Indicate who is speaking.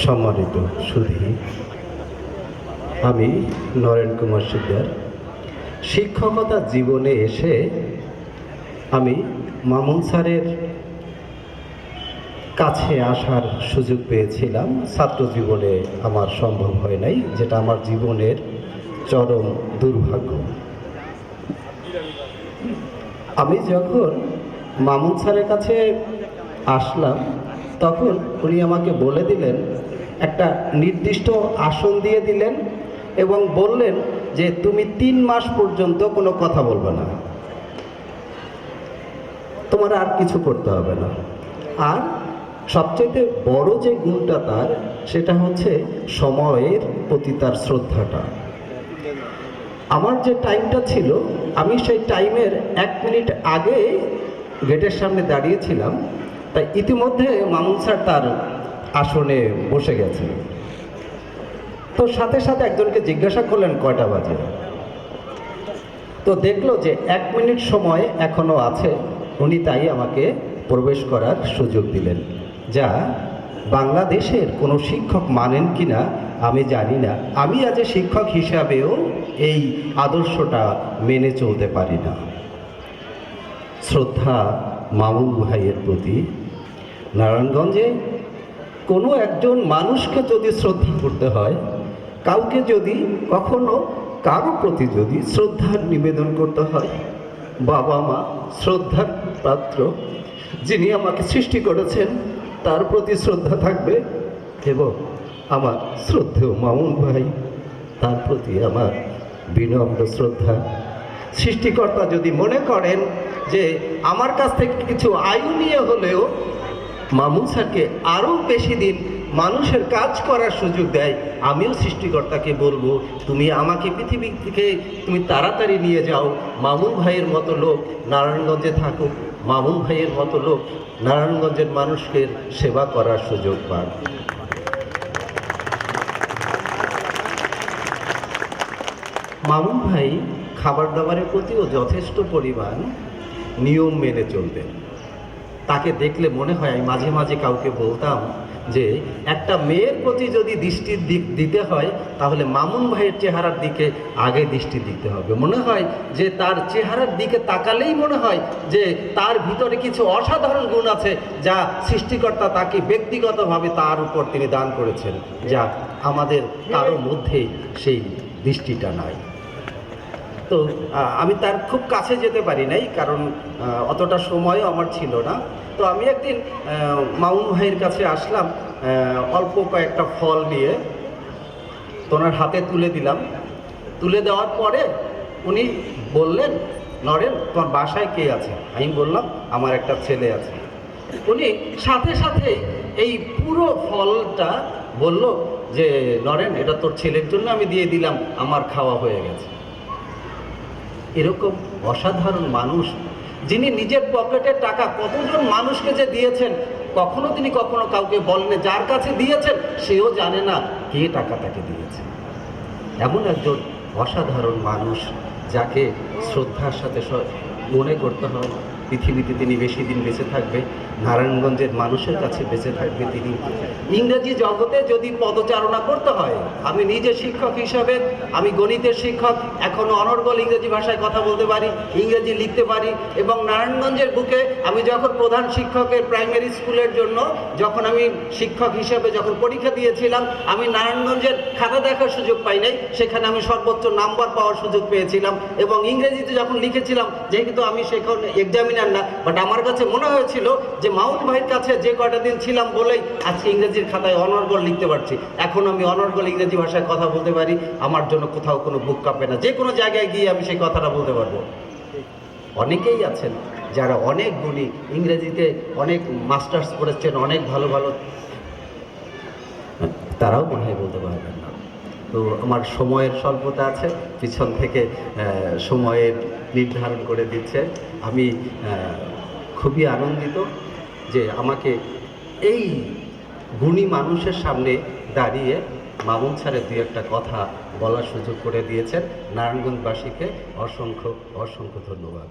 Speaker 1: সম্মানিত সুধী, আমি নরেন কুমার শিকদার। শিক্ষকতা জীবনে এসে আমি মামুন স্যারের কাছে আসার সুযোগ পেয়েছিলাম। ছাত্র জীবনে আমার সম্ভব হয় নাই, যেটা আমার জীবনের চরম দুর্ভাগ্য। আমি যখন মামুন স্যারের কাছে আসলাম তখন উনি আমাকে বলে দিলেন, একটা নির্দিষ্ট আসন দিয়ে দিলেন এবং বললেন যে তুমি 3 মাস পর্যন্ত কোনো কথা বলবে না, তোমার আর কিছু করতে হবে না। আর সবচেয়ে বড় যে গুণটা তার, সেটা হচ্ছে সময়ের প্রতি তার শ্রদ্ধাটা। আমার যে টাইমটা ছিল, আমি সেই টাইমের 1 মিনিট আগে গেটের সামনে দাঁড়িয়েছিলাম, তাই ইতিমধ্যে মামুন স্যার তার আসনে বসে গেছে। তো সাথে সাথে একজনকে জিজ্ঞাসা করলেন কয়টা বাজে, তো দেখলো যে 1 মিনিট সময় এখনো আছে। উনি তাই আমাকে প্রবেশ করার সুযোগ দিলেন, যা বাংলাদেশের কোনো শিক্ষক মানেন কিনা আমি জানি না। আমি আজ শিক্ষক হিসাবেও এই আদর্শটা মেনে চলতে পারি না। শ্রদ্ধা মামুন ভাইয়ের প্রতি। নারায়ণগঞ্জে কোনো একজন মানুষকে যদি শ্রদ্ধা করতে হয়, কাউকে যদি কখনো কারো প্রতি যদি শ্রদ্ধার নিবেদন করতে হয়, বাবা মা শ্রদ্ধার পাত্র, যিনি আমাকে সৃষ্টি করেছেন তার প্রতি শ্রদ্ধা থাকবে, এবং আমার শ্রদ্ধেয় মামুন ভাই, তার প্রতি আমার বিনম্র শ্রদ্ধা। সৃষ্টিকর্তা যদি মনে করেন যে আমার কাছ থেকে কিছু আয়ু নিয়ে হলেও মামুন স্যারকে আরও বেশি দিন মানুষের কাজ করার সুযোগ দেয়, আমিও সৃষ্টিকর্তাকে বলবো, তুমি আমাকে পৃথিবী থেকে তুমি তাড়াতাড়ি নিয়ে যাও। মামুন ভাইয়ের মতো লোক নারায়ণগঞ্জে থাকুক, মামুন ভাইয়ের মতো লোক নারায়ণগঞ্জের মানুষকে সেবা করার সুযোগ পান। মামুন ভাই খাবার দাবারের প্রতিও যথেষ্ট পরিমাণ নিয়ম মেনে চলতেন। তাকে দেখলে মনে হয়, আমি মাঝে মাঝে কাউকে বলতাম যে একটা মেয়ের প্রতি যদি দৃষ্টির দিক দিতে হয়, তাহলে মামুন ভাইয়ের চেহারার দিকে আগে দৃষ্টি দিতে হবে। মনে হয় যে তার চেহারার দিকে তাকালেই মনে হয় যে তার ভিতরে কিছু অসাধারণ গুণ আছে, যা সৃষ্টিকর্তা তাকে ব্যক্তিগতভাবে তার উপর তিনি দান করেছেন, যা আমাদের কারো মধ্যেই সেই দৃষ্টিটা নাই। তো আমি তার খুব কাছে যেতে পারি নাই, কারণ অতটা সময়ও আমার ছিল না। তো আমি একদিন মামুন ভাইয়ের কাছে আসলাম অল্প কয়েকটা ফল নিয়ে, ওনার হাতে তুলে দিলাম। তুলে দেওয়ার পরে উনি বললেন, নরেন তোমার বাসায় কে আছে? আমি বললাম আমার একটা ছেলে আছে। উনি সাথে সাথে এই পুরো ফলটা বলল যে নরেন, এটা তোর ছেলের জন্য আমি দিয়ে দিলাম, আমার খাওয়া হয়ে গেছে। এরকম অসাধারণ মানুষ, যিনি নিজের পকেটের টাকা কতজন মানুষকে যে দিয়েছেন, কখনো কাউকে বলেন, যার কাছে দিয়েছেন সেও জানে না কে টাকা তাকে দিয়েছে। এমন একজন অসাধারণ মানুষ, যাকে শ্রদ্ধার সাথে মনে করতে হয়। পৃথিবীতে তিনি বেশি দিন বেঁচে থাকবে, নারায়ণগঞ্জের মানুষের কাছে বেঁচে থাকবে তিনি। ইংরেজি জগতে যদি পদচারণা করতে হয়, আমি নিজে শিক্ষক হিসাবে, আমি গণিতের শিক্ষক, এখনও অনর্গল ইংরেজি ভাষায় কথা বলতে পারি, ইংরেজি লিখতে পারি। এবং নারায়ণগঞ্জের বুকে আমি যখন প্রধান শিক্ষকের প্রাইমারি স্কুলের জন্য যখন আমি শিক্ষক হিসাবে যখন পরীক্ষা দিয়েছিলাম, আমি নারায়ণগঞ্জের খাতা দেখার সুযোগ পাই নাই, সেখানে আমি সর্বোচ্চ নাম্বার পাওয়ার সুযোগ পেয়েছিলাম। এবং ইংরেজিতে যখন লিখেছিলাম, যেহেতু আমি সেখানে এক্সামিনার না, বাট আমার কাছে মনে হয়েছিল যে মামুন ভাইয়ের কাছে যে কয়টা দিন ছিলাম বলেই আজকে ইংরেজির খাতায় অনর্গল লিখতে পারছি। এখন আমি অনর্গল ইংরেজি ভাষায় কথা বলতে পারি, আমার জন্য কোথাও কোনো বুক কাঁপে না, যে কোনো জায়গায় গিয়ে আমি সেই কথাটা বলতে পারবো। অনেকেই আছেন যারা অনেক গুণী, ইংরেজিতে অনেক মাস্টার্স করেছেন, অনেক ভালো ভালো, তারাও মনে হয় বলতে পারবেন না। তো আমার সময়ের স্বল্পতা আছে, পিছন থেকে সময়ের নির্ধারণ করে দিচ্ছে। আমি খুবই আনন্দিত যে আমাকে এই গুণী মানুষের সামনে দাঁড়িয়ে মামুন স্যারের 2-1 কথা বলার সুযোগ করে দিয়েছেন। নারায়ণগঞ্জবাসীকে অসংখ্য ধন্যবাদ।